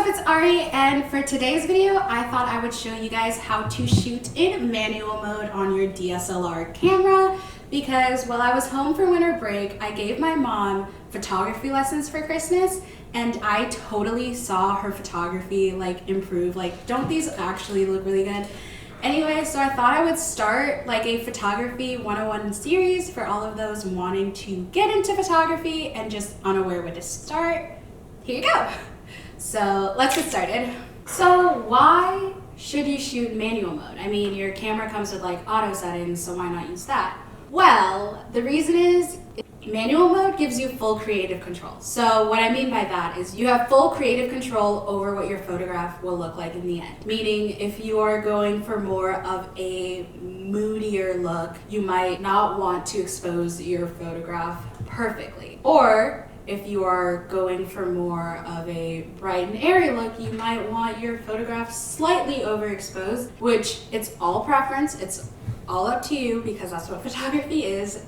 It's Ari, and for today's video, I thought I would show you guys how to shoot in manual mode on your DSLR camera, because while I was home for winter break, I gave my mom photography lessons for Christmas, and I totally saw her photography improve. Don't these actually look really good? Anyway, so I thought I would start a photography 101 series for all of those wanting to get into photography and just unaware where to start. Here you go. So let's get started. So why should you shoot manual mode? I mean, your camera comes with auto settings, so why not use that? Well, the reason is manual mode gives you full creative control. So what I mean by that is you have full creative control over what your photograph will look like in the end. Meaning if you are going for more of a moodier look, you might not want to expose your photograph perfectly. Or if you are going for more of a bright and airy look, you might want your photograph slightly overexposed, which it's all preference. It's all up to you, because that's what photography is.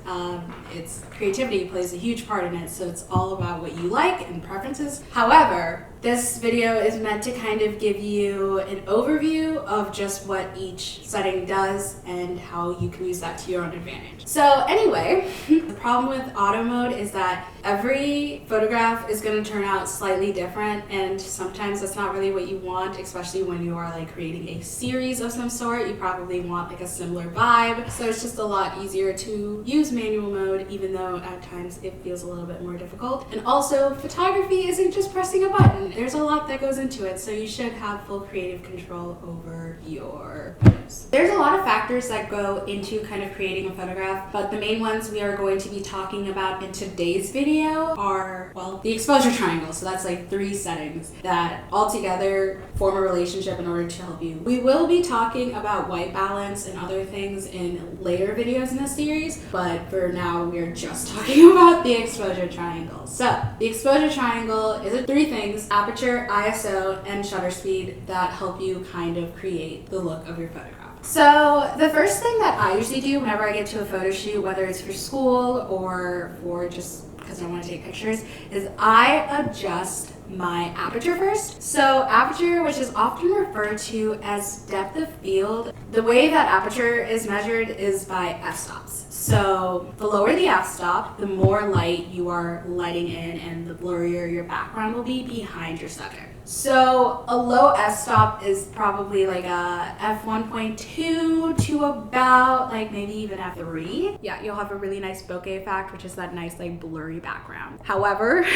It's creativity plays a huge part in it, so it's all about what you like and preferences. However, this video is meant to kind of give you an overview of just what each setting does and how you can use that to your own advantage. So anyway, the problem with auto mode is that every photograph is going to turn out slightly different, and sometimes that's not really what you want, especially when you are creating a series of some sort. You probably want a similar vibe, so it's just a lot easier to use manual mode, even though at times it feels a little bit more difficult. And also, photography isn't just pressing a button. There's a lot that goes into it, so you should have full creative control over your photos. There's a lot of factors that go into kind of creating a photograph, but the main ones we are going to be talking about in today's video are, well, the exposure triangle. So that's 3 settings that altogether form a relationship in order to help you. We will be talking about white balance and other things in later videos in this series, but for now we're just talking about the exposure triangle. So the exposure triangle is 3 things: aperture, ISO, and shutter speed, that help you kind of create the look of your photograph. So the first thing that I usually do whenever I get to a photo shoot, whether it's for school or for just because I want to take pictures, is I adjust my aperture first. So aperture, which is often referred to as depth of field, the way that aperture is measured is by f-stops. So the lower the f-stop, the more light you are letting in, and the blurrier your background will be behind your subject. So a low f-stop is probably a f1.2 to about maybe even f3. Yeah, you'll have a really nice bokeh effect, which is that nice blurry background. However,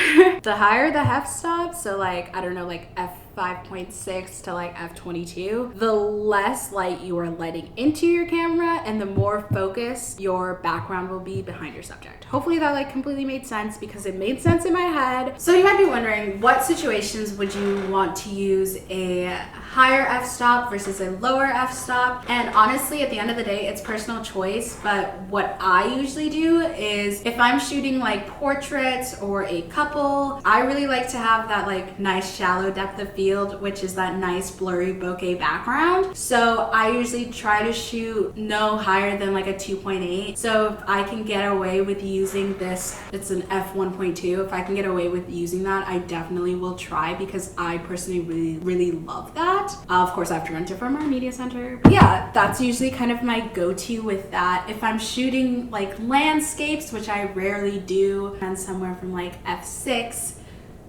the higher the f-stop, so I don't know, f5.6 to f22, the less light you are letting into your camera and the more focused your background will be behind your subject. Hopefully that completely made sense, because it made sense in my head. So you might be wondering, what situations would you want to use a higher f-stop versus a lower f-stop? And honestly, at the end of the day, it's personal choice, but what I usually do is if I'm shooting portraits or a couple, I really like to have that nice shallow depth of field, which is that nice blurry bokeh background. So I usually try to shoot no higher than a 2.8. So if I can get away with using this, it's an f1.2, if I can get away with using that, I definitely will try, because I personally really love that. Of course, I have to rent it from our media center. But yeah, that's usually kind of my go-to with that. If I'm shooting landscapes, which I rarely do, and somewhere from f6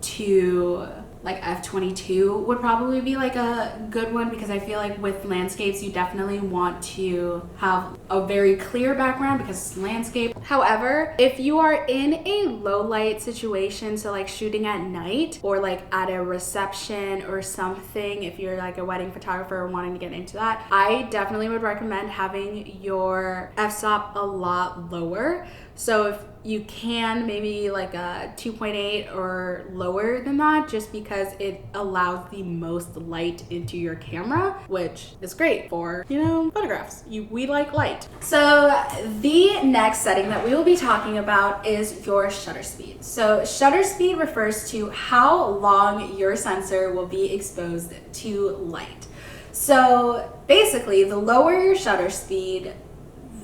to f22 would probably be a good one, because I feel with landscapes you definitely want to have a very clear background because it's landscape. However, if you are in a low light situation, so shooting at night or at a reception or something, if you're a wedding photographer wanting to get into that, I definitely would recommend having your f-stop a lot lower. So if you can, maybe a 2.8 or lower than that, just because it allows the most light into your camera, which is great for, photographs. We like light. So the next setting that we will be talking about is your shutter speed. So shutter speed refers to how long your sensor will be exposed to light. So basically, the lower your shutter speed,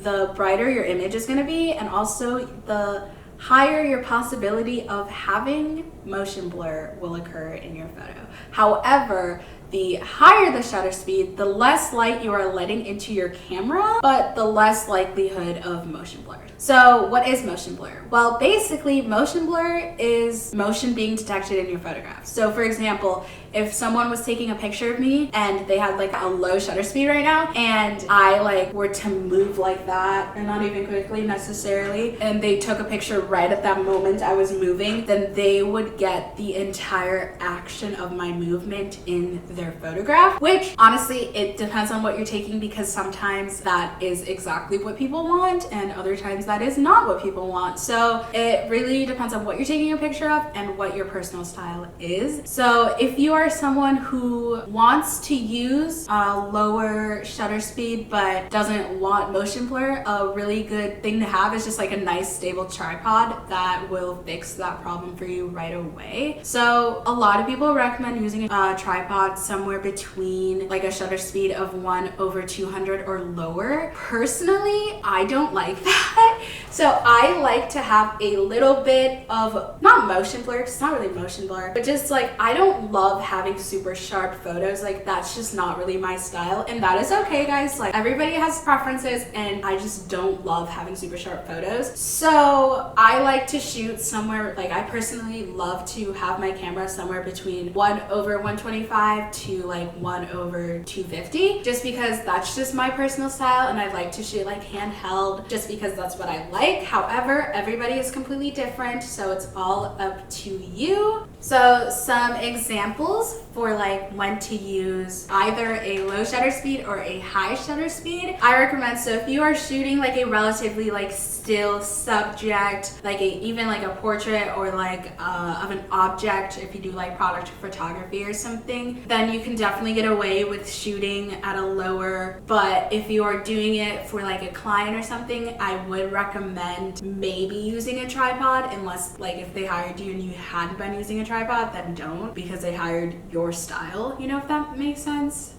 the brighter your image is going to be, and also the higher your possibility of having motion blur will occur in your photo. However, the higher the shutter speed, the less light you are letting into your camera, but the less likelihood of motion blur. So what is motion blur? Well, basically motion blur is motion being detected in your photographs. So for example, if someone was taking a picture of me and they had like a low shutter speed right now, and I like were to move like that, and not even quickly necessarily, and they took a picture right at that moment I was moving, then they would get the entire action of my movement in their photograph, which honestly, it depends on what you're taking, because sometimes that is exactly what people want and other times that is not what people want. So it really depends on what you're taking a picture of and what your personal style is. So if you are someone who wants to use a lower shutter speed but doesn't want motion blur, a really good thing to have is just like a nice stable tripod that will fix that problem for you right away. So a lot of people recommend using a tripod somewhere between like a shutter speed of 1/200 or lower. Personally, I don't like that. So I like to have a little bit of, not motion blur, because it's not really motion blur, but just like, I don't love having super sharp photos. Like, that's just not really my style, and that is okay, guys. Like, everybody has preferences, and I just don't love having super sharp photos. So I like to shoot somewhere, like, I personally love to have my camera somewhere between 1/125 to like 1/250, just because that's just my personal style, and I like to shoot like handheld just because that's what I like. However, everybody is completely different, so it's all up to you. So some examples for like when to use either a low shutter speed or a high shutter speed, I recommend. So if you are shooting like a relatively like still subject, like even like a portrait or like of an object, if you do like product photography or something, then you can definitely get away with shooting at a lower. But if you are doing it for like a client or something, I would recommend maybe using a tripod, unless like if they hired you and you hadn't been using a tripod, then don't, because they hired your style, you know, if that makes sense.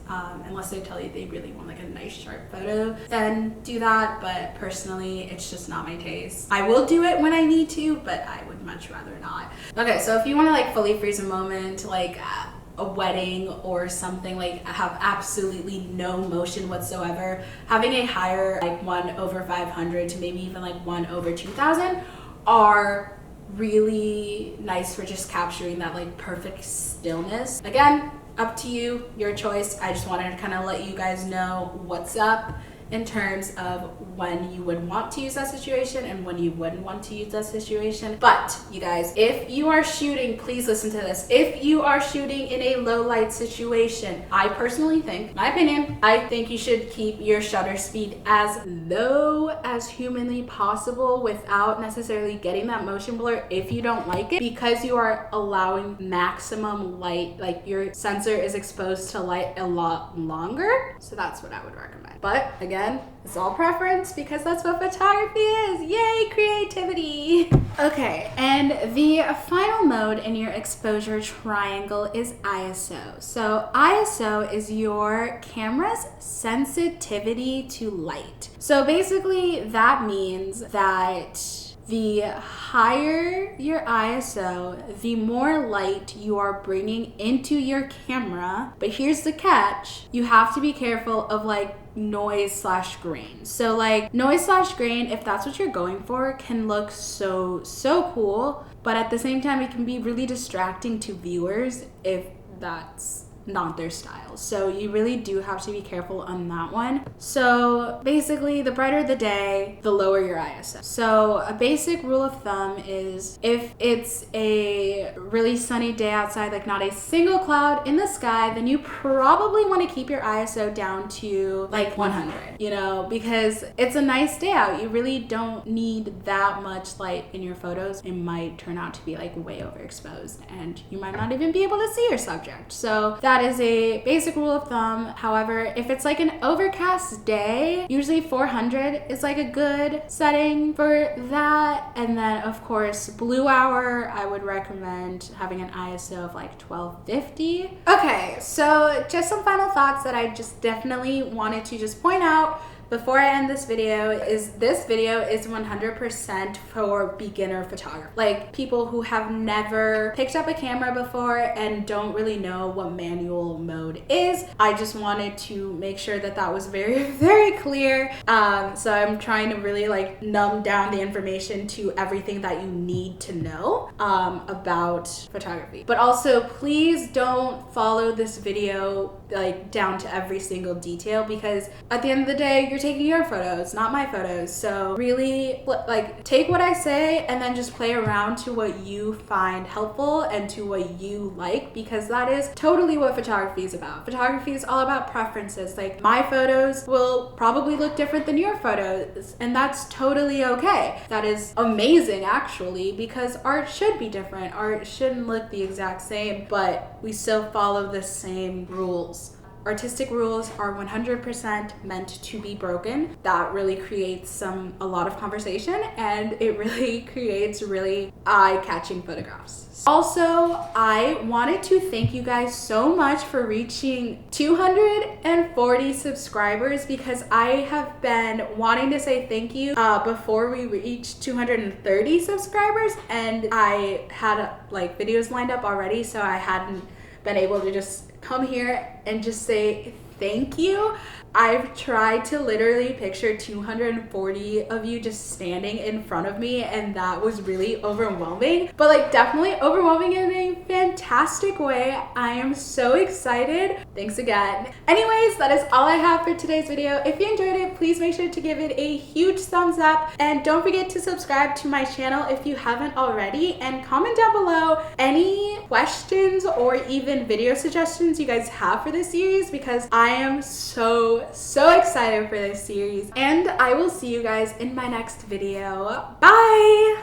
Unless they tell you they really want like a nice sharp photo, then do that. But personally, it's just not my taste. I will do it when I need to, but I would much rather not. Okay, so if you want to like fully freeze a moment, like a wedding or something, like have absolutely no motion whatsoever, having a higher like 1/500 to maybe even like 1/2000 are really nice for just capturing that like perfect stillness. Again, up to you, your choice. I just wanted to kind of let you guys know what's up in terms of when you would want to use that situation and when you wouldn't want to use that situation. But you guys, if you are shooting, please listen to this. If you are shooting in a low light situation, I personally think, my opinion, I think you should keep your shutter speed as low as humanly possible without necessarily getting that motion blur if you don't like it, because you are allowing maximum light, like your sensor is exposed to light a lot longer. So that's what I would recommend. But again, it's all preference, because that's what photography is. Yay, creativity. Okay, and the final mode in your exposure triangle is ISO. So ISO is your camera's sensitivity to light. So basically that means that the higher your ISO, the more light you are bringing into your camera. But here's the catch. You have to be careful of like noise/grain. So like noise/grain, if that's what you're going for, can look so cool, but at the same time it can be really distracting to viewers if that's not their style. So you really do have to be careful on that one. So basically, the brighter the day, the lower your ISO. So a basic rule of thumb is if it's a really sunny day outside, like not a single cloud in the sky, then you probably want to keep your ISO down to like 100, you know, because it's a nice day out. You really don't need that much light in your photos. It might turn out to be like way overexposed and you might not even be able to see your subject. So that is a basic rule of thumb. However, if it's like an overcast day, usually 400 is like a good setting for that. And then of course, blue hour, I would recommend having an ISO of like 1250. Okay, so just some final thoughts that I just definitely wanted to just point out before I end this video is 100% for beginner photography. Like people who have never picked up a camera before and don't really know what manual mode is. I just wanted to make sure that that was very, very clear. So I'm trying to really like numb down the information to everything that you need to know about photography. But also please don't follow this video like down to every single detail, because at the end of the day you're taking your photos, not my photos. So really like take what I say and then just play around to what you find helpful and to what you like, because that is totally what photography is about. Photography is all about preferences. Like my photos will probably look different than your photos, and that's totally okay. That is amazing actually, because art should be different. Art shouldn't look the exact same, but we still follow the same rules. Artistic rules are 100% meant to be broken. That really creates a lot of conversation, and it really creates really eye-catching photographs. Also, I wanted to thank you guys so much for reaching 240 subscribers, because I have been wanting to say thank you before we reached 230 subscribers, and I had like videos lined up already, so I hadn't been able to just come here and just say thank you. I've tried to literally picture 240 of you just standing in front of me, and that was really overwhelming, but like definitely overwhelming in a fantastic way. I am so excited. Thanks again. Anyways, that is all I have for today's video. If you enjoyed it, please make sure to give it a huge thumbs up, and don't forget to subscribe to my channel if you haven't already, and comment down below any questions or even video suggestions you guys have for this series, because I am so excited for this series, and I will see you guys in my next video. Bye!